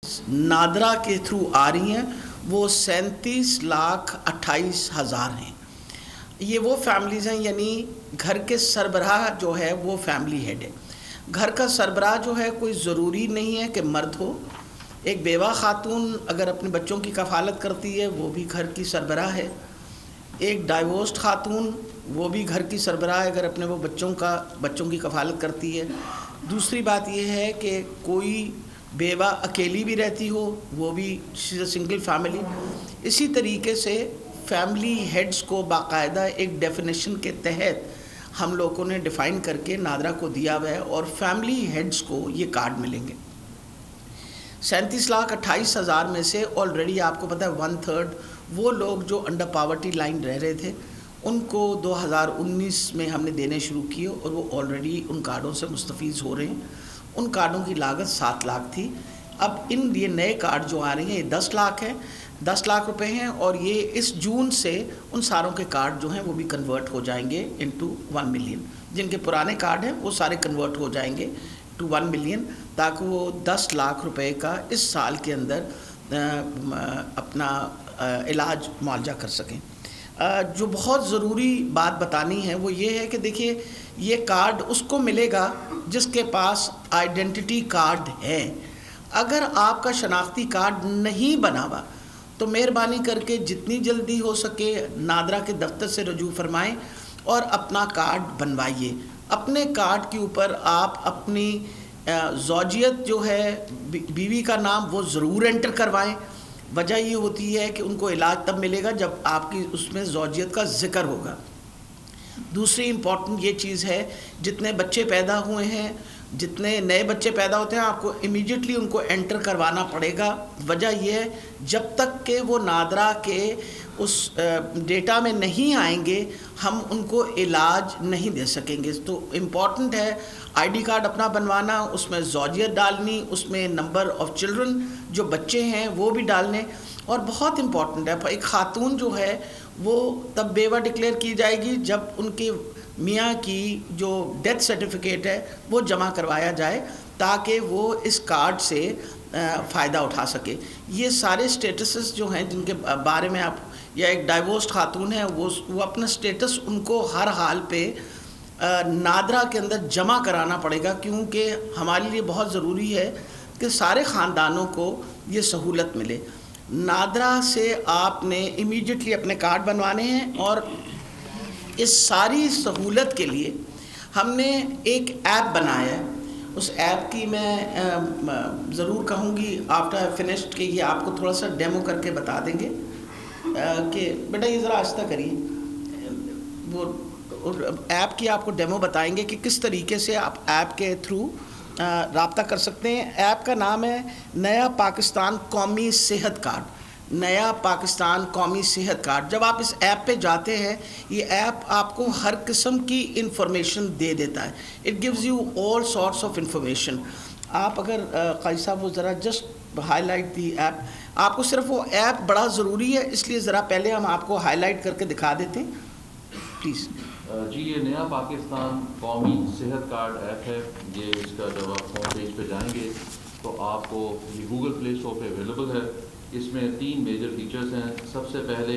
نادرا کے تھرو آ رہی ہیں وہ 37,28,000 ہیں. یہ وہ فیملیز ہیں، یعنی گھر کے سربراہ جو ہے وہ فیملی ہیڈ ہے. گھر کا سربراہ جو ہے کوئی ضروری نہیں ہے کہ مرد ہو. ایک بیوہ خاتون اگر اپنے بچوں کی کفالت کرتی ہے وہ بھی گھر کی سربراہ ہے. ایک ڈائیورسڈ خاتون وہ بھی گھر کی سربراہ ہے اگر اپنے وہ بچوں کی کفالت کرتی ہے. دوسری بات یہ ہے کہ کوئی بیوہ اکیلی بھی رہتی ہو وہ بھی سنگل فیملی. اسی طریقے سے فیملی ہیڈز کو باقاعدہ ایک ڈیفینیشن کے تحت ہم لوگوں نے ڈیفائن کر کے نادرا کو دیا ہوا ہے اور فیملی ہیڈز کو یہ کارڈ ملیں گے. 37,28,000 میں سے آلریڈی آپ کو پتہ ہے 1/3 وہ لوگ جو انڈر پاورٹی لائن رہ رہے تھے ان کو 2019 میں ہم نے دینے شروع کیے اور وہ آلریڈی ان کارڈوں سے مستفیض ہو رہے ہیں. ان کارڈوں کی لاگت 7 لاکھ تھی. اب یہ نئے کارڈ جو آ رہے ہیں یہ 10 لاکھ ہیں، 10 لاکھ روپے ہیں، اور یہ اس جون سے ان ساروں کے کارڈ جو ہیں وہ بھی کنورٹ ہو جائیں گے انٹو 1 ملین. جن کے پرانے کارڈ ہیں وہ سارے کنورٹ ہو جائیں گے ٹو 1 ملین تاکہ وہ 10 لاکھ روپے کا اس سال کے اندر اپنا علاج معالجہ کر سکیں. جو بہت ضروری بات بتانی ہے وہ یہ ہے کہ دیکھیے یہ کارڈ اس کو ملے گا جس کے پاس آئیڈینٹی کارڈ ہے. اگر آپ کا شناختی کارڈ نہیں بنا ہوا تو مہربانی کر کے جتنی جلدی ہو سکے نادرا کے دفتر سے رجوع فرمائیں اور اپنا کارڈ بنوائیے. اپنے کارڈ کے اوپر آپ اپنی زوجیت جو ہے بیوی کا نام وہ ضرور انٹر کروائیں. وجہ یہ ہوتی ہے کہ ان کو علاج تب ملے گا جب آپ کی اس میں زوجیت کا ذکر ہوگا. دوسری امپورٹنٹ یہ چیز ہے جتنے بچے پیدا ہوئے ہیں، جتنے نئے بچے پیدا ہوتے ہیں آپ کو امیڈیٹلی ان کو انٹر کروانا پڑے گا. وجہ یہ ہے جب تک کہ وہ نادرا کے اس ڈیٹا میں نہیں آئیں گے ہم ان کو علاج نہیں دے سکیں گے. تو امپورٹنٹ ہے آئی ڈی کارڈ اپنا بنوانا، اس میں زوجیت ڈالنی، اس میں نمبر آف چلڈرن جو بچے ہیں وہ بھی ڈالنے. اور بہت امپورٹنٹ ہے ایک خاتون جو ہے وہ تب بیوہ ڈکلیئر کی جائے گی جب ان کے میاں کی جو ڈیتھ سرٹیفکیٹ ہے وہ جمع کروایا جائے تاکہ وہ اس کارڈ سے فائدہ اٹھا سکے. یہ سارے سٹیٹسز جو ہیں جن کے بارے میں آپ، یا ایک ڈائیورسڈ خاتون ہے وہ اپنا سٹیٹس ان کو ہر حال پہ نادرا کے اندر جمع کرانا پڑے گا، کیونکہ ہمارے لیے بہت ضروری ہے کہ سارے خاندانوں کو یہ سہولت ملے. نادرا سے آپ نے امیڈیٹلی اپنے کارڈ بنوانے ہیں اور اس ساری سہولت کے لیے ہم نے ایک ایپ بنایا ہے. اس ایپ کی میں ضرور کہوں گی آفٹر فنشڈ کہ یہ آپ کو تھوڑا سا ڈیمو کر کے بتا دیں گے کہ بیٹا یہ ذرا آہستہ کریے. وہ ایپ کی آپ کو ڈیمو بتائیں گے کہ کس طریقے سے آپ ایپ کے تھرو رابطہ کر سکتے ہیں. ایپ کا نام ہے نیا پاکستان قومی صحت کارڈ. نیا پاکستان قومی صحت کارڈ. جب آپ اس ایپ پہ جاتے ہیں یہ ایپ آپ کو ہر قسم کی انفارمیشن دے دیتا ہے. It gives you all sorts of information. آپ اگر قاضی صاحب وہ ذرا just high light the app, آپ کو صرف وہ ایپ بڑا ضروری ہے اس لیے ذرا پہلے ہم آپ کو ہائی لائٹ کر کے دکھا دیتے ہیں پلیز. جی یہ نیا پاکستان قومی صحت کارڈ ایپ ہے. یہ اس کا جب آپ ہوم پیج پہ جائیں گے تو آپ کو یہ گوگل پلے اسٹور پہ اویلیبل ہے. اس میں 3 میجر فیچرز ہیں. سب سے پہلے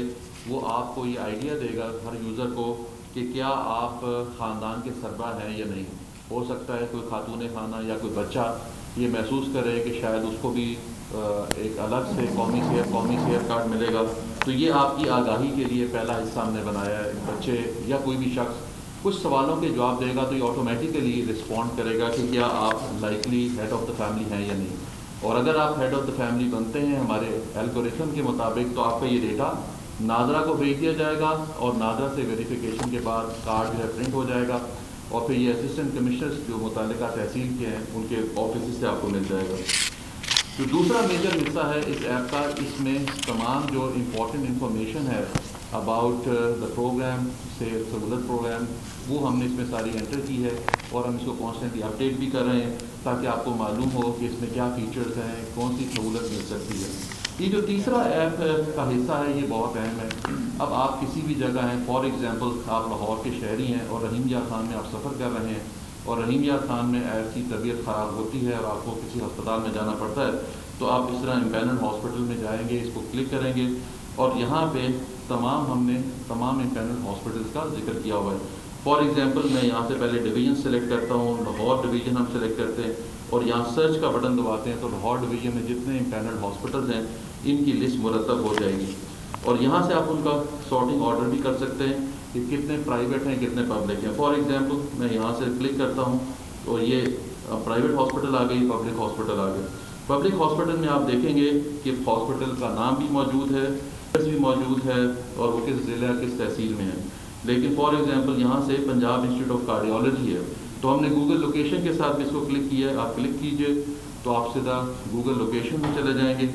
وہ آپ کو یہ آئیڈیا دے گا ہر یوزر کو کہ کیا آپ خاندان کے سربراہ ہیں یا نہیں. ہو سکتا ہے کوئی خاتون خانہ یا کوئی بچہ یہ محسوس کرے کہ شاید اس کو بھی ایک الگ سے قومی صحت کارڈ ملے گا. تو یہ آپ کی آگاہی کے لیے پہلا حصہ ہم نے بنایا ہے. بچے یا کوئی بھی شخص کچھ سوالوں کے جواب دے گا تو یہ آٹومیٹیکلی رسپونڈ کرے گا کہ کیا آپ likely head of the family ہیں یا نہیں. اور اگر آپ ہیڈ آف دا فیملی بنتے ہیں ہمارے الگورتھم کے مطابق تو آپ کا یہ ڈیٹا نادرا کو بھیج دیا جائے گا اور نادرا سے ویریفیکیشن کے بعد کارڈ جو ہے پرنٹ ہو جائے گا اور پھر یہ اسسٹنٹ کمشنرز جو متعلقہ تحصیل کے ہیں ان کے آفیسز سے آپ کو مل جائے گا. جو دوسرا میجر حصہ ہے اس ایپ کا، اس میں تمام جو امپورٹنٹ انفارمیشن ہے اباؤٹ دا پروگرام سے سہولت پروگرام وہ ہم نے اس میں ساری انٹر کی ہے اور ہم اس کو کانسٹنٹلی اپڈیٹ بھی کر رہے ہیں تاکہ آپ کو معلوم ہو کہ اس میں کیا فیچرز ہیں، کون سی سہولت مل سکتی ہے. یہ جو تیسرا ایپ کا حصہ ہے یہ بہت اہم ہے. اب آپ کسی بھی جگہ ہیں، فار ایگزامپل آپ لاہور کے شہری ہیں اور رحیم یار خان میں آپ سفر کر رہے ہیں اور رحیم یار خان میں ایپ کی طبیعت خراب ہوتی ہے اور آپ کو کسی ہسپتال میں جانا پڑتا ہے تو آپ اس طرح امپینلڈ ہاسپٹل میں جائیں گے، اس کو کلک کریں گے اور یہاں پہ ہم نے تمام امپینلڈ ہاسپٹلس کا ذکر کیا ہوا ہے۔ فار ایگزامپل میں یہاں سے پہلے ڈویژن سلیکٹ کرتا ہوں، لاہور ڈویژن ہم سلیکٹ کرتے ہیں اور یہاں سرچ کا بٹن دباتے ہیں تو لاہور ڈویژن میں جتنے امپینلڈ ہاسپٹلس ہیں ان کی لسٹ مرتب ہو جائے گی، اور یہاں سے آپ ان کا سارٹنگ آرڈر بھی کر سکتے ہیں کہ کتنے پرائیویٹ ہیں کتنے پبلک ہیں۔ فار ایگزامپل میں یہاں سے کلک کرتا ہوں تو یہ پرائیویٹ ہاسپٹل آ گئی، پبلک ہاسپٹل آ گئی۔ پبلک ہاسپٹل میں آپ دیکھیں گے کہ ہاسپٹل کا نام بھی موجود ہے، بھی موجود ہے اور وہ کس ضلع کس تحصیل میں ہے۔ لیکن فار ایگزامپل یہاں سے پنجاب انسٹیٹیوٹ آف کارڈیالوجی ہے تو ہم نے گوگل لوکیشن کے ساتھ بھی اس کو کلک کیا ہے، آپ کلک کیجئے تو آپ سیدھا گوگل لوکیشن میں چلے جائیں گے،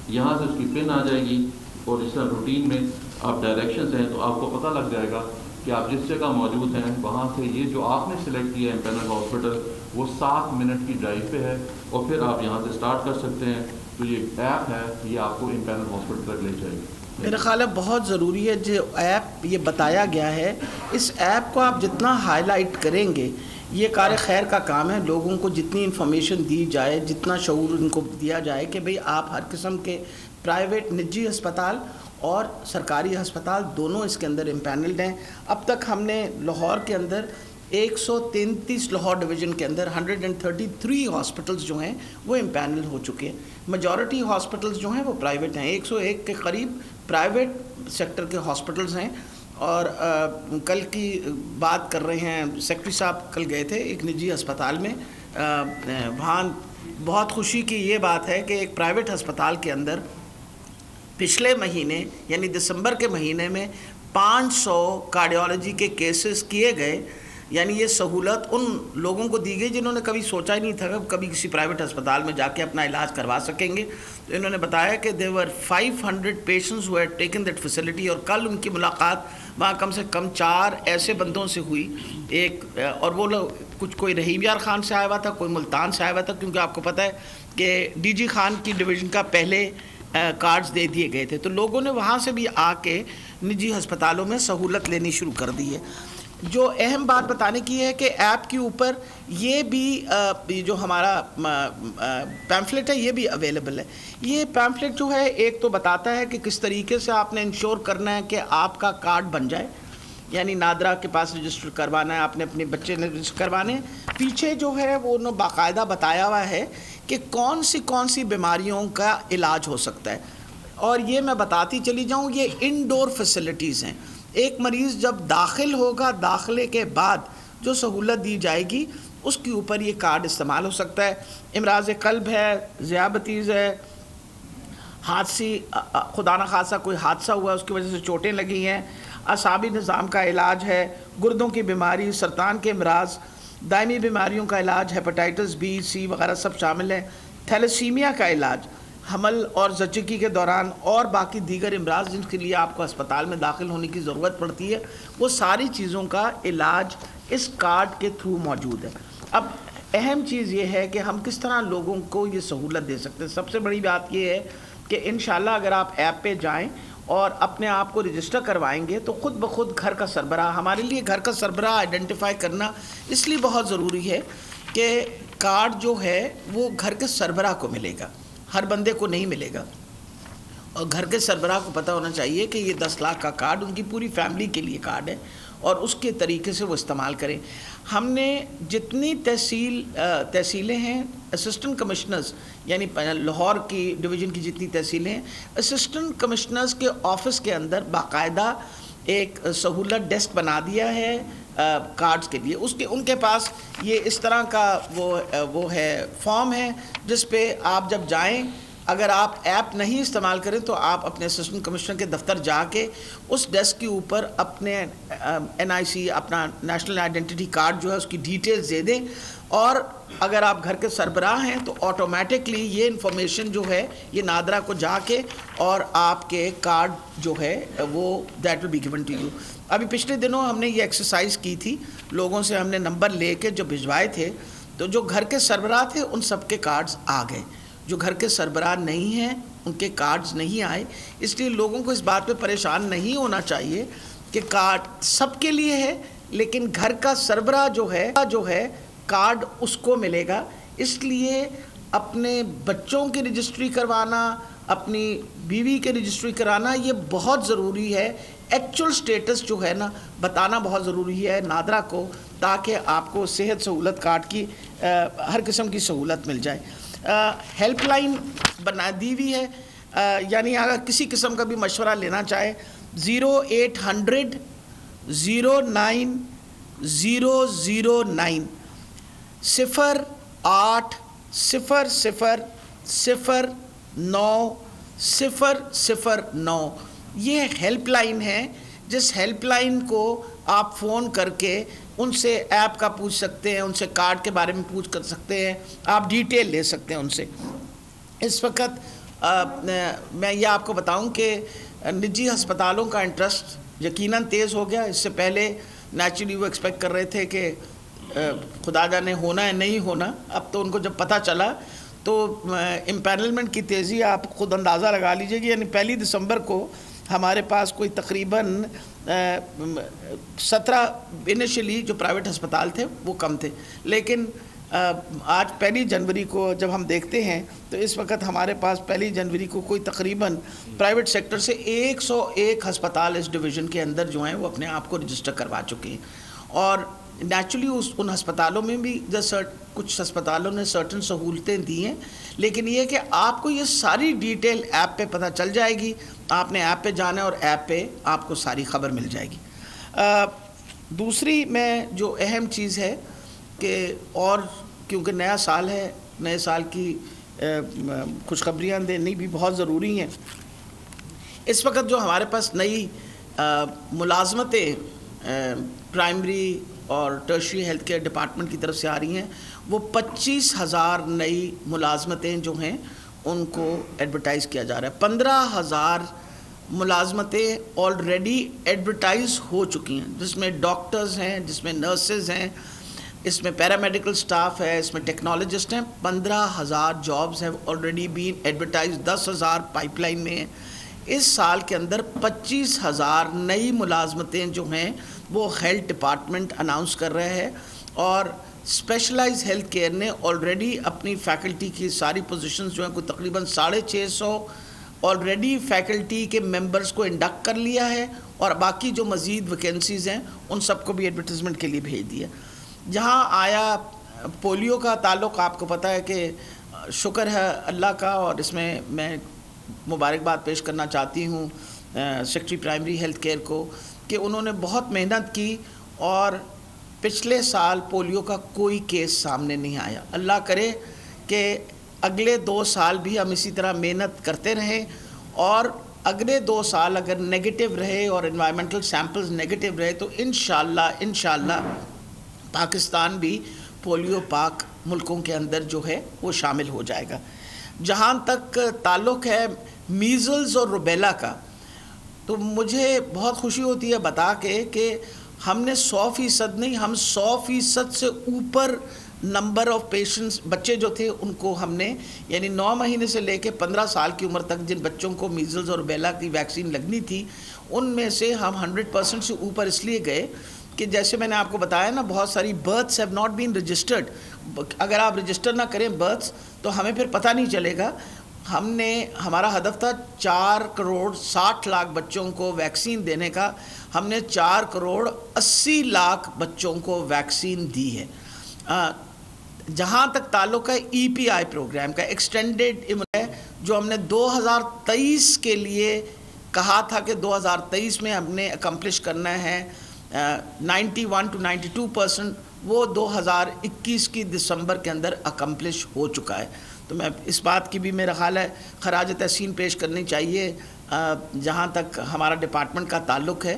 یہاں سے اس کی پن آ جائے گی اور اس طرح روٹین میں آپ ڈائریکشنز ہیں تو آپ کو پتہ لگ جائے گا کہ آپ جس جگہ موجود ہیں وہاں سے یہ جو آپ نے سلیکٹ کیا ہے امپینلڈ ہاسپٹل وہ 7 منٹ کی ڈرائیو پہ ہے اور پھر آپ یہاں سے سٹارٹ کر سکتے ہیں۔ تو یہ ایپ ہے یہ آپ کو امپینلڈ ہاسپٹل تک لے جائے گی۔ میرا خیال ہے بہت ضروری ہے جو ایپ یہ بتایا گیا ہے، اس ایپ کو آپ جتنا ہائی لائٹ کریں گے یہ کار خیر کا کام ہے۔ لوگوں کو جتنی انفارمیشن دی جائے، جتنا شعور ان کو دیا جائے کہ بھئی آپ ہر قسم کے پرائیویٹ نجی ہسپتال اور سرکاری ہسپتال دونوں اس کے اندر امپینلڈ ہیں۔ اب تک ہم نے لاہور کے اندر 133 لاہور ڈویژن کے اندر 133 ہاسپٹلز جو ہیں وہ امپینل ہو چکے ہیں۔ میجورٹی ہاسپٹلز جو ہیں وہ پرائیویٹ ہیں، 101 کے قریب پرائیویٹ سیکٹر کے ہاسپٹلز ہیں۔ اور کل کی بات کر رہے ہیں، سیکرٹری صاحب کل گئے تھے ایک نجی ہسپتال میں، وہاں بہت خوشی کی یہ بات ہے کہ ایک پرائیویٹ ہسپتال کے اندر پچھلے مہینے یعنی دسمبر کے مہینے میں 500 کارڈیالوجی کے کیسز کیے گئے۔ یعنی یہ سہولت ان لوگوں کو دی گئی جنہوں نے کبھی سوچا ہی نہیں تھا کہ کبھی کسی پرائیویٹ ہسپتال میں جا کے اپنا علاج کروا سکیں گے۔ تو انہوں نے بتایا کہ there were 500 patients who had taken that facility، اور کل ان کی ملاقات وہاں کم سے کم 4 ایسے بندوں سے ہوئی، ایک اور وہ لوگ کوئی رحیم یار خان سے آیا ہوا تھا، کوئی ملتان سے آیا ہوا تھا، کیونکہ آپ کو پتہ ہے کہ ڈی جی خان کی ڈویژن کا پہلے کارڈز دے دیے گئے تھے، تو لوگوں نے وہاں سے بھی آ کے نجی ہسپتالوں میں سہولت لینی شروع کر دی ہے۔ جو اہم بات بتانے کی ہے کہ ایپ کے اوپر یہ بھی جو ہمارا پیمفلٹ ہے یہ بھی اویلیبل ہے۔ یہ پیمفلٹ جو ہے ایک تو بتاتا ہے کہ کس طریقے سے آپ نے انشور کرنا ہے کہ آپ کا کارڈ بن جائے، یعنی نادرا کے پاس رجسٹر کروانا ہے، آپ نے اپنے بچے نے رجسٹر کروانے۔ پیچھے جو ہے وہ انہوں باقاعدہ بتایا ہوا ہے کہ کون سی بیماریوں کا علاج ہو سکتا ہے، اور یہ میں بتاتی چلی جاؤں یہ انڈور فیسلٹیز ہیں۔ ایک مریض جب داخل ہوگا، داخلے کے بعد جو سہولت دی جائے گی اس کے اوپر یہ کارڈ استعمال ہو سکتا ہے۔ امراض قلب ہے، ذیابطیس ہے، حادثی خدا نخواستہ کوئی حادثہ ہوا اس کی وجہ سے چوٹیں لگی ہیں، اعصابی نظام کا علاج ہے، گردوں کی بیماری، سرطان کے امراض، دائمی بیماریوں کا علاج، ہیپاٹائٹس بی سی وغیرہ سب شامل ہیں، تھیلیسیمیا کا علاج، حمل اور زچگی کے دوران اور باقی دیگر امراض جن کے لیے آپ کو اسپتال میں داخل ہونے کی ضرورت پڑتی ہے، وہ ساری چیزوں کا علاج اس کارڈ کے تھرو موجود ہے۔ اب اہم چیز یہ ہے کہ ہم کس طرح لوگوں کو یہ سہولت دے سکتے ہیں۔ سب سے بڑی بات یہ ہے کہ انشاءاللہ اگر آپ ایپ پہ جائیں اور اپنے آپ کو رجسٹر کروائیں گے تو خود بخود گھر کا سربراہ، ہمارے لیے گھر کا سربراہ آئیڈینٹیفائی کرنا اس لیے بہت ضروری ہے کہ کارڈ جو ہے وہ گھر کے سربراہ کو ملے گا، ہر بندے کو نہیں ملے گا، اور گھر کے سربراہ کو پتہ ہونا چاہیے کہ یہ 10 لاکھ کا کارڈ ان کی پوری فیملی کے لیے کارڈ ہے اور اس کے طریقے سے وہ استعمال کریں۔ ہم نے جتنی تحصیلیں ہیں، اسسٹنٹ کمشنرز یعنی لاہور کی ڈویژن کی جتنی تحصیلیں ہیں، اسسٹنٹ کمشنرز کے آفس کے اندر باقاعدہ ایک سہولت ڈیسک بنا دیا ہے کارڈز کے لیے۔ ان کے پاس یہ اس طرح کا وہ ہے فارم ہے جس پہ آپ جب جائیں، اگر آپ ایپ نہیں استعمال کریں تو آپ اپنے اسسٹنٹ کمشنر کے دفتر جا کے اس ڈیسک کے اوپر اپنے NIC اپنا نیشنل آئیڈینٹی کارڈ جو ہے اس کی ڈیٹیلز دے دیں، اور اگر آپ گھر کے سربراہ ہیں تو آٹومیٹکلی یہ انفارمیشن جو ہے یہ نادرا کو جا کے اور آپ کے کارڈ جو ہے وہ that will be given to you. ابھی پچھلے دنوں ہم نے یہ ایکسرسائز کی تھی، لوگوں سے ہم نے نمبر لے کے جو بھجوائے تھے تو جو گھر کے سربراہ تھے ان سب کے کارڈز آ گئے، جو گھر کے سربراہ نہیں ہیں ان کے کارڈز نہیں آئے۔ اس لیے لوگوں کو اس بات پہ پریشان نہیں ہونا چاہیے کہ کارڈ سب کے لیے ہے لیکن گھر کا سربراہ جو ہے کارڈ اس کو ملے گا۔ اس لیے اپنے بچوں کی رجسٹری کروانا، اپنی بیوی کے رجسٹری کرانا، یہ بہت ضروری ہے. ایکچوئل سٹیٹس جو ہے نا بتانا بہت ضروری ہے نادرا کو، تاکہ آپ کو صحت سہولت کارڈ کی ہر قسم کی سہولت مل جائے. ہیلپ لائن بنا دی ہوئی ہے، یعنی اگر کسی قسم کا بھی مشورہ لینا چاہے 0800 09 009 0800 09 009 یہ ہیلپ لائن ہے. جس ہیلپ لائن کو آپ فون کر کے ان سے ایپ کا پوچھ سکتے ہیں، ان سے کارڈ کے بارے میں پوچھ کر سکتے ہیں، آپ ڈیٹیل لے سکتے ہیں ان سے. اس وقت میں یہ آپ کو بتاؤں کہ نجی ہسپتالوں کا انٹرسٹ یقیناً تیز ہو گیا. اس سے پہلے نیچرلی وہ ایکسپیکٹ کر رہے تھے کہ خدا جانے ہونا ہے نہیں ہونا. اب تو ان کو جب پتہ چلا تو امپینلمنٹ کی تیزی آپ خود اندازہ لگا لیجئے کہ یعنی 1 دسمبر کو ہمارے پاس کوئی تقریباً 17 انیشلی جو پرائیویٹ ہسپتال تھے وہ کم تھے، لیکن آج 1 جنوری کو جب ہم دیکھتے ہیں تو اس وقت ہمارے پاس 1 جنوری کو کوئی تقریباً پرائیویٹ سیکٹر سے 101 ہسپتال اس ڈویژن کے اندر جو ہیں وہ اپنے آپ کو رجسٹر کروا چکے ہیں. اور نیچرلی ان ہسپتالوں میں بھی کچھ ہسپتالوں نے سرٹن سہولتیں دی ہیں، لیکن یہ کہ آپ کو یہ ساری ڈیٹیل ایپ پہ پتہ چل جائے گی. آپ نے ایپ پہ جانا ہے اور ایپ پہ آپ کو ساری خبر مل جائے گی. دوسری میں جو اہم چیز ہے کہ اور کیونکہ نیا سال ہے، نئے سال کی خوشخبریاں دینی بھی بہت ضروری ہیں. اس وقت جو ہمارے پاس نئی ملازمتیں پرائمری اور ٹرشری ہیلتھ کیئر ڈپارٹمنٹ کی طرف سے آ رہی ہیں، وہ 25,000 نئی ملازمتیں جو ہیں ان کو ایڈورٹائز کیا جا رہا ہے. 15,000 ملازمتیں آلریڈی ایڈورٹائز ہو چکی ہیں، جس میں ڈاکٹرز ہیں، جس میں نرسز ہیں، اس میں پیرامیڈیکل سٹاف ہے، اس میں ٹیکنالوجسٹ ہیں. 15,000 جابز ہیں already been advertise, 10,000 pipe line میں ہیں. اس سال کے اندر 25,000 نئی ملازمتیں جو ہیں وہ ہیلتھ ڈپارٹمنٹ اناؤنس کر رہے ہیں. اور اسپیشلائز ہیلتھ کیئر نے آلریڈی اپنی فیکلٹی کی ساری پوزیشنز جو ہیں کوئی تقریباً 650 آلریڈی فیکلٹی کے ممبرز کو انڈکٹ کر لیا ہے، اور باقی جو مزید ویکینسیز ہیں ان سب کو بھی ایڈورٹیزمنٹ کے لیے بھیج دیا. جہاں آیا پولیو کا تعلق، آپ کو پتہ ہے کہ شکر ہے اللہ کا، اور اس میں مبارکباد پیش کرنا چاہتی ہوں سیکرٹری پرائمری ہیلتھ کیئر کو کہ انہوں نے بہت محنت کی اور پچھلے سال پولیو کا کوئی کیس سامنے نہیں آیا. اللہ کرے کہ اگلے 2 سال بھی ہم اسی طرح محنت کرتے رہیں، اور اگلے 2 سال اگر نیگیٹو رہے اور انوائرمنٹل سیمپلز نیگیٹو رہے تو انشاءاللہ پاکستان بھی پولیو پاک ملکوں کے اندر جو ہے وہ شامل ہو جائے گا. جہاں تک تعلق ہے میزلز اور روبیلا کا، تو مجھے بہت خوشی ہوتی ہے بتا کے کہ ہم نے 100% نہیں، ہم 100% سے اوپر نمبر آف پیشنٹس بچے جو تھے ان کو ہم نے یعنی 9 مہینے سے لے کے 15 سال کی عمر تک جن بچوں کو میزلز اور روبیلا کی ویکسین لگنی تھی ان میں سے ہم 100% سے اوپر اس لیے گئے کہ جیسے میں نے آپ کو بتایا نا بہت ساری births have not been registered. اگر آپ رجسٹر نہ کریں برتھس تو ہمیں پھر پتہ نہیں چلے گا. ہمارا ہدف تھا 4 کروڑ 60 لاکھ بچوں کو ویکسین دینے کا، ہم نے 4 کروڑ 80 لاکھ بچوں کو ویکسین دی ہے. جہاں تک تعلق ہے ای پی آئی پروگرام کا ایکسٹینڈڈ ہے جو ہم نے 2023 کے لیے کہا تھا کہ 2023 میں ہم نے اکمپلش کرنا ہے 91 to 92%، وہ 2021 کی دسمبر کے اندر اکمپلش ہو چکا ہے. تو میں اس بات کی بھی میرا خیال ہے خراج تحسین پیش کرنی چاہیے جہاں تک ہمارا ڈپارٹمنٹ کا تعلق ہے،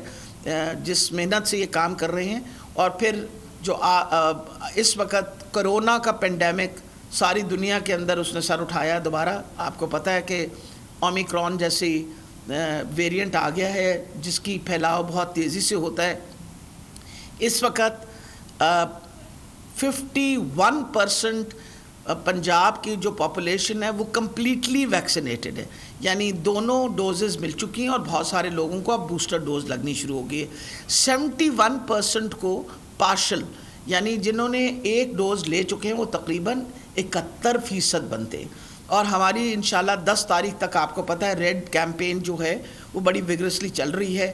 جس محنت سے یہ کام کر رہے ہیں. اور پھر جو اس وقت کرونا کا پینڈیمک ساری دنیا کے اندر اس نے سر اٹھایا دوبارہ. آپ کو پتہ ہے کہ اومیکرون جیسی ویریئنٹ آ گیا ہے جس کی پھیلاؤ بہت تیزی سے ہوتا ہے. اس وقت 51% پنجاب کی جو پاپولیشن ہے وہ کمپلیٹلی ویکسینیٹڈ ہے، یعنی دونوں ڈوزز مل چکی ہیں اور بہت سارے لوگوں کو اب بوسٹر ڈوز لگنی شروع ہو گئی ہے. 71% کو پارشل یعنی جنہوں نے ایک ڈوز لے چکے ہیں وہ تقریباً 71% بنتے ہیں. اور ہماری انشاءاللہ 10 تاریخ تک آپ کو پتہ ہے ریڈ کیمپین جو ہے وہ بڑی وگرسلی چل رہی ہے.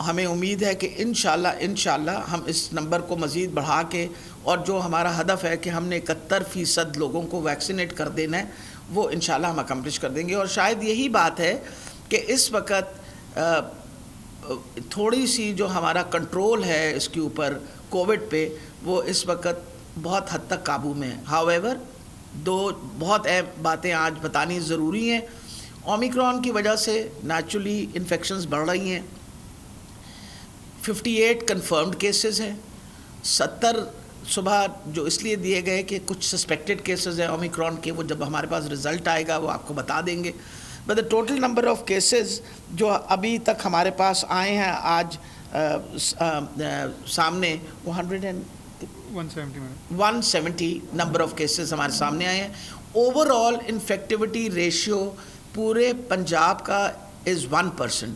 ہمیں امید ہے کہ انشاءاللہ ہم اس نمبر کو مزید بڑھا کے اور جو ہمارا ہدف ہے کہ ہم نے 71% لوگوں کو ویکسینیٹ کر دینا ہے وہ انشاءاللہ ہم اکمپلش کر دیں گے. اور شاید یہی بات ہے کہ اس وقت تھوڑی سی جو ہمارا کنٹرول ہے اس کے اوپر کووڈ پہ وہ اس وقت بہت حد تک قابو میں ہے. ہاؤ دو بہت اہم باتیں آج بتانی ضروری ہیں. اومیکرون کی وجہ سے نیچرلی انفیکشنز بڑھ رہی ہیں. 58 کنفرمڈ کیسز ہیں. 70 صبح جو اس لیے دیے گئے کہ کچھ سسپیکٹڈ کیسز ہیں اومیکرون کے, وہ جب ہمارے پاس رزلٹ آئے گا وہ آپ کو بتا دیں گے. But the total number of cases جو ابھی تک ہمارے پاس آئے ہیں آج سامنے وہ 170 نمبر آف کیسز ہمارے سامنے آئے ہیں. اوور آل انفیکٹیوٹی ریشیو پورے پنجاب کا از 1%.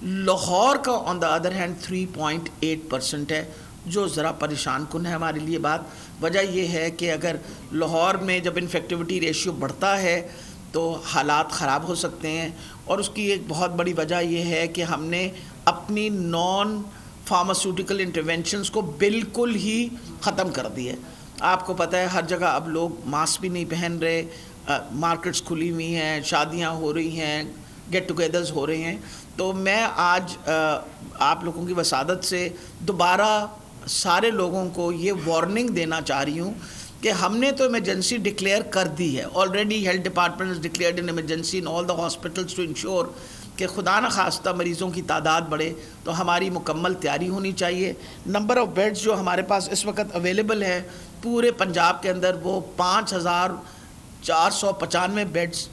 لاہور کا آن دا ادر ہینڈ 3.8% ہے, جو ذرا پریشان کن ہے ہمارے لیے بات. وجہ یہ ہے کہ اگر لاہور میں جب انفیکٹیوٹی ریشیو بڑھتا ہے تو حالات خراب ہو سکتے ہیں, اور اس کی ایک بہت بڑی وجہ یہ ہے کہ ہم نے اپنی نان فارماسیوٹیکل انٹرونشنز کو بالکل ہی ختم کر دی ہے. آپ کو پتہ ہے ہر جگہ اب لوگ ماسک بھی نہیں پہن رہے, مارکیٹس کھلی ہوئی ہیں, شادیاں ہو رہی ہیں, گیٹ ٹوگیدرز ہو رہے ہیں. تو میں آج آپ لوگوں کی وسادت سے دوبارہ سارے لوگوں کو یہ وارننگ دینا چاہ رہی ہوں کہ ہم نے تو ایمرجنسی ڈکلیئر کر دی ہے already. Health department is declared in emergency in all the hospitals to ensure کہ خدا نخواستہ مریضوں کی تعداد بڑھے تو ہماری مکمل تیاری ہونی چاہیے. نمبر آف بیڈز جو ہمارے پاس اس وقت اویلیبل ہے پورے پنجاب کے اندر وہ 5495 بیڈز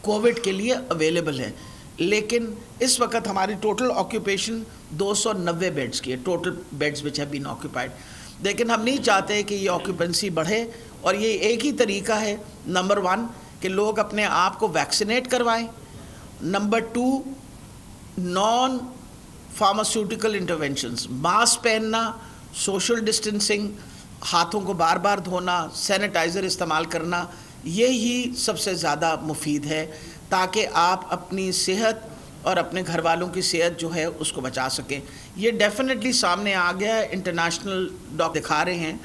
کووڈ کے لیے اویلیبل ہے. لیکن اس وقت ہماری ٹوٹل آکیوپیشن 290 بیڈز کی ہے, total beds which have been occupied. لیکن ہم نہیں چاہتے کہ یہ آکیوپنسی بڑھے, اور یہ ایک ہی طریقہ ہے نمبر 1 کہ لوگ اپنے آپ کو ویکسینیٹ کروائیں. Number 2 non pharmaceutical interventions, mask پہننا, سوشل ڈسٹینسنگ, ہاتھوں کو بار بار دھونا, سینیٹائزر استعمال کرنا, یہی سب سے زیادہ مفید ہے تاکہ آپ اپنی صحت اور اپنے گھر والوں کی صحت جو ہے اس کو بچا سکیں. یہ ڈیفینیٹلی سامنے آ گیا ہے, انٹرنیشنل ڈاکٹر دکھا رہے ہیں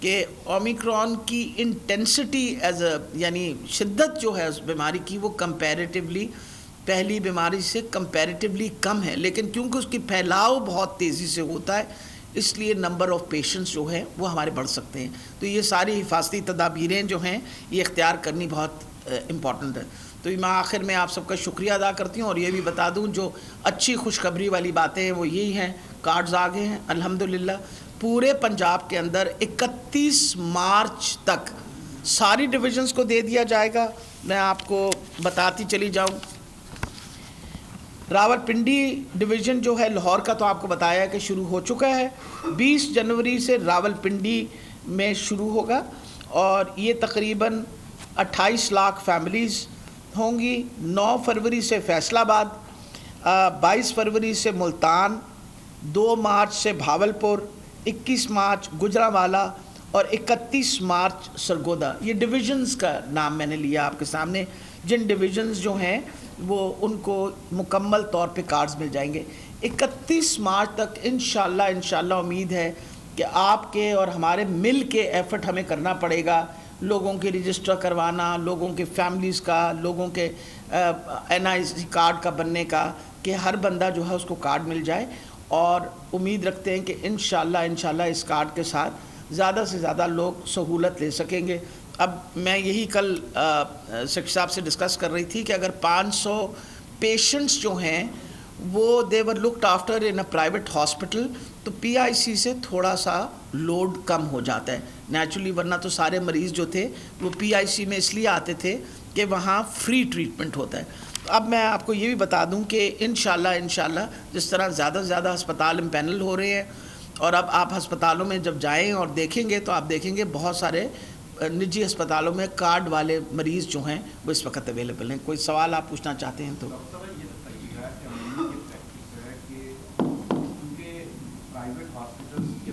کہ اومیکرون کی انٹینسٹی ایز اے یعنی شدت جو ہے اس بیماری کی وہ کمپیریٹیولی پہلی بیماری سے کمپیریٹیولی کم ہے. لیکن کیونکہ اس کی پھیلاؤ بہت تیزی سے ہوتا ہے اس لیے نمبر آف پیشنٹس جو ہیں وہ ہمارے بڑھ سکتے ہیں. تو یہ ساری حفاظتی تدابیریں جو ہیں یہ اختیار کرنی بہت امپورٹنٹ ہے. تو میں آخر میں آپ سب کا شکریہ ادا کرتی ہوں, اور یہ بھی بتا دوں جو اچھی خوشخبری والی باتیں ہیں وہ یہی ہیں, کارڈز آ گئے ہیں الحمدللہ. پورے پنجاب کے اندر 31 مارچ تک ساری ڈویژنز کو دے دیا جائے گا. میں آپ کو بتاتی چلی جاؤں, راولپنڈی ڈویژن جو ہے لاہور کا تو آپ کو بتایا کہ شروع ہو چکا ہے. 20 جنوری سے راولپنڈی میں شروع ہوگا, اور یہ تقریباً 28 لاکھ فیملیز ہوں گی. 9 فروری سے فیصل آباد, 22 فروری سے ملتان, 2 مارچ سے بھاولپور, 21 مارچ گجرانوالہ اور 31 مارچ سرگودا. یہ ڈویژنز کا نام میں نے لیا آپ کے سامنے. جن ڈویژنز جو ہیں وہ ان کو مکمل طور پہ کارڈز مل جائیں گے. 31 مارچ تک انشاءاللہ امید ہے کہ آپ کے اور ہمارے مل کے ایفرٹ ہمیں کرنا پڑے گا, لوگوں کے رجسٹر کروانا, لوگوں کے فیملیز کا, لوگوں کے NIC کارڈ کا بننے کا, کہ ہر بندہ جو ہے اس کو کارڈ مل جائے. اور امید رکھتے ہیں کہ انشاءاللہ اس کارڈ کے ساتھ زیادہ سے زیادہ لوگ سہولت لے سکیں گے. اب میں یہی کل سیکرٹری صاحب سے ڈسکس کر رہی تھی کہ اگر 500 پیشنٹس جو ہیں وہ they were looked after in a private hospital تو PIC سے تھوڑا سا لوڈ کم ہو جاتا ہے نیچرلی, ورنہ تو سارے مریض جو تھے وہ PIC میں اس لیے آتے تھے کہ وہاں فری ٹریٹمنٹ ہوتا ہے. اب میں آپ کو یہ بھی بتا دوں کہ انشاءاللہ جس طرح زیادہ سے زیادہ ہسپتال امپینل ہو رہے ہیں, اور اب آپ ہسپتالوں میں جب جائیں اور دیکھیں گے تو آپ دیکھیں گے بہت سارے نجی ہسپتالوں میں کارڈ والے مریض جو ہیں وہ اس وقت اویلیبل ہیں. کوئی سوال آپ پوچھنا چاہتے ہیں تو؟ پرائیویٹ ہاسپٹلس کے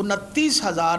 29,000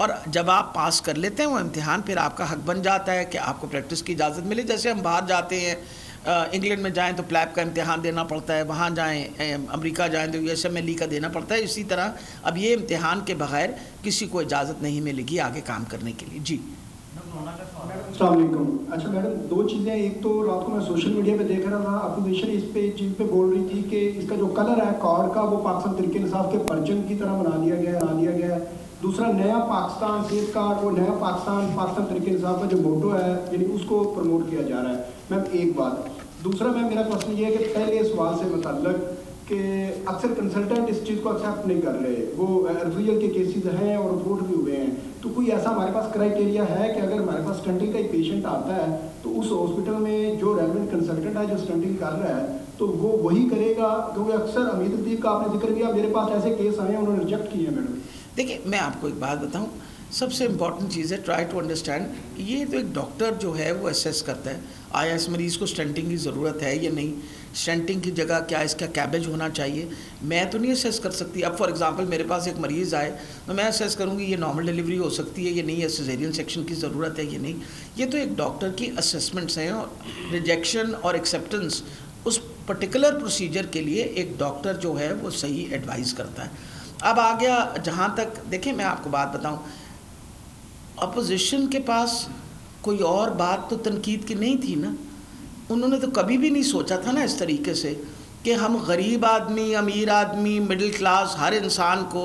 اور جب آپ پاس کر لیتے ہیں وہ امتحان پھر آپ کا حق بن جاتا ہے کہ آپ کو پریکٹس کی اجازت ملے. جیسے ہم باہر جاتے ہیں انگلینڈ میں جائیں تو پلیب کا امتحان دینا پڑتا ہے, وہاں جائیں امریکہ جائیں تو USMLE کا دینا پڑتا ہے. اسی طرح اب یہ امتحان کے بغیر کسی کو اجازت نہیں ملے گی آگے کام کرنے کے لیے. جی السلام علیکم. اچھا میڈم, دو چیزیں. ایک تو رات کو میں سوشل میڈیا پہ دیکھ رہا تھا, اپوزیشن اس پہ چیز پہ بول رہی تھی کہ اس کا جو کلر ہے کارڈ کا وہ پاکستان تحریک انصاف کے پرچم کی طرح بنا دیا گیا ہے. دوسرا نیا پاکستان صحت کارڈ, وہ نیا پاکستان تحریک انصاف کا جو موٹو ہے یعنی اس کو پروموٹ کیا جا رہا ہے. میم ایک بات. دوسرا میم میرا کوشچن یہ ہے کہ پہلے سوال سے متعلق کہ اکثر کنسلٹنٹ اس چیز کو ایکسیپٹ نہیں کر رہے, وہ ریفریجل کے کیسز ہیں اور رپورٹ بھی ہوئے ہیں, تو کوئی ایسا ہمارے پاس کرائٹیریا ہے کہ اگر ہمارے پاس اسٹنٹنگ کا ایک پیشنٹ آتا ہے تو اس ہاسپٹل میں جو ریلیونٹ کنسلٹنٹ ہے جو اسٹنٹنگ کر رہا ہے تو وہ وہی کرے گا؟ کیونکہ اکثر امید الدین کا آپ نے ذکر کیا, میرے پاس ایسے کیس آئے ہیں انہوں نے ریجیکٹ کیے ہیں. میڈم دیکھیں میں آپ کو ایک بات بتاؤں, سب سے امپورٹنٹ چیز ہے ٹرائی ٹو انڈرسٹینڈ. یہ تو ایک ڈاکٹر جو ہے وہ اسیس کرتا ہے آیا اس مریض کو اسٹنٹنگ کی ضرورت ہے یا نہیں, اسٹنٹنگ کی جگہ کیا اس کا کیبج ہونا چاہیے. میں تو نہیں اسیس کر سکتی. اب فار ایگزامپل میرے پاس ایک مریض آئے تو میں اسیس کروں گی یہ نارمل ڈیلیوری ہو سکتی ہے یا نہیں, یا سیزیرین سیکشن کی ضرورت ہے یا نہیں. یہ تو ایک ڈاکٹر کی اسیسمنٹس ہیں, اور ریجیکشن اور ایکسیپٹنس اس پرٹیکولر پروسیجر کے لیے ایک ڈاکٹر جو ہے وہ صحیح ایڈوائز کرتا ہے. اب آ گیا جہاں تک, دیکھیں میں آپ کو بات بتاؤں, اپوزیشن کے پاس کوئی اور بات تو تنقید کی نہیں تھی نا. انہوں نے تو کبھی بھی نہیں سوچا تھا نا اس طریقے سے کہ ہم غریب آدمی, امیر آدمی, مڈل کلاس, ہر انسان کو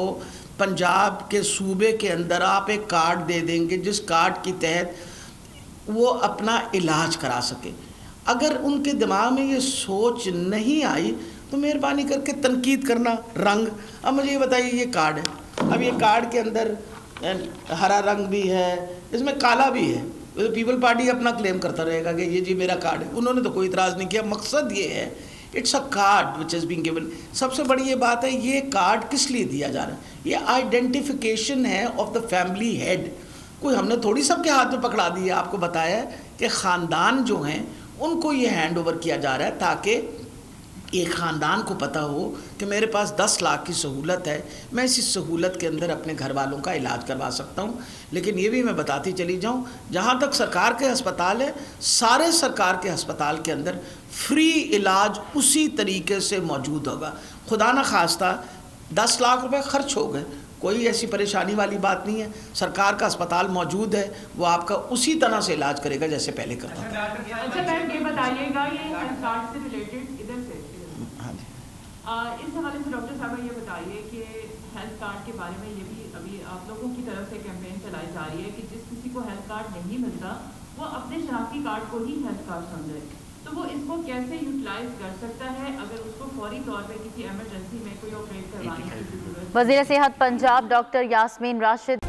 پنجاب کے صوبے کے اندر آپ ایک کارڈ دے دیں گے جس کارڈ کی تحت وہ اپنا علاج کرا سکے. اگر ان کے دماغ میں یہ سوچ نہیں آئی تو مہربانی کر کے تنقید کرنا رنگ. اب مجھے یہ بتائیے یہ کارڈ ہے, اب یہ کارڈ کے اندر ہرا رنگ بھی ہے, اس میں کالا بھی ہے, پیپل پارٹی اپنا کلیم کرتا رہے گا کہ یہ جی میرا کارڈ ہے. انہوں نے تو کوئی اعتراض نہیں کیا. مقصد یہ ہے it's a card which is being given. سب سے بڑی یہ بات ہے یہ کارڈ کس لیے دیا جا رہا ہے, یہ آئیڈینٹیفیکیشن ہے آف دا فیملی ہیڈ. کوئی ہم نے تھوڑی سب کے ہاتھ میں پکڑا دی ہے. آپ کو بتایا ہے کہ خاندان جو ہیں ان کو یہ ہینڈ اوور کیا جا رہا ہے تاکہ ایک خاندان کو پتہ ہو کہ میرے پاس 10 لاکھ کی سہولت ہے, میں اسی سہولت کے اندر اپنے گھر والوں کا علاج کروا سکتا ہوں. لیکن یہ بھی میں بتاتی چلی جاؤں, جہاں تک سرکار کے ہسپتال ہے, سارے سرکار کے ہسپتال کے اندر فری علاج اسی طریقے سے موجود ہوگا. خدا نہ خواستہ 10 لاکھ روپے خرچ ہو گئے, کوئی ایسی پریشانی والی بات نہیں ہے. سرکار کا ہسپتال موجود ہے, وہ آپ کا اسی طرح سے علاج کرے گا جیسے پہلے کرتا تھا. اچھا میم یہ بتائیے گا یہ ہیلتھ کارڈ سے ریلیٹڈ ادھر سے اس حوالے سے ڈاکٹر صاحبہ یہ بتائیے کہ ہیلتھ کارڈ کے بارے میں یہ بھی ابھی آپ لوگوں کی طرف سے کیمپین چلائی جا رہی ہے کہ جس کسی کو ہیلتھ کارڈ نہیں ملتا وہ اپنے شناختی کارڈ کو ہی ہیلتھ کارڈ سمجھے, تو وہ اس کو کیسے یوٹیلائز کر سکتا ہے اگر اس کو فوری طور پہ کسی ایمرجنسی میں کوئی آپریٹ کروانے کی ضرورت. وزیر صحت پنجاب ڈاکٹر یاسمین راشد.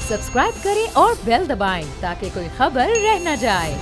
سبسکرائب کریں اور بیل دبائیں تاکہ کوئی خبر رہ نہ جائے.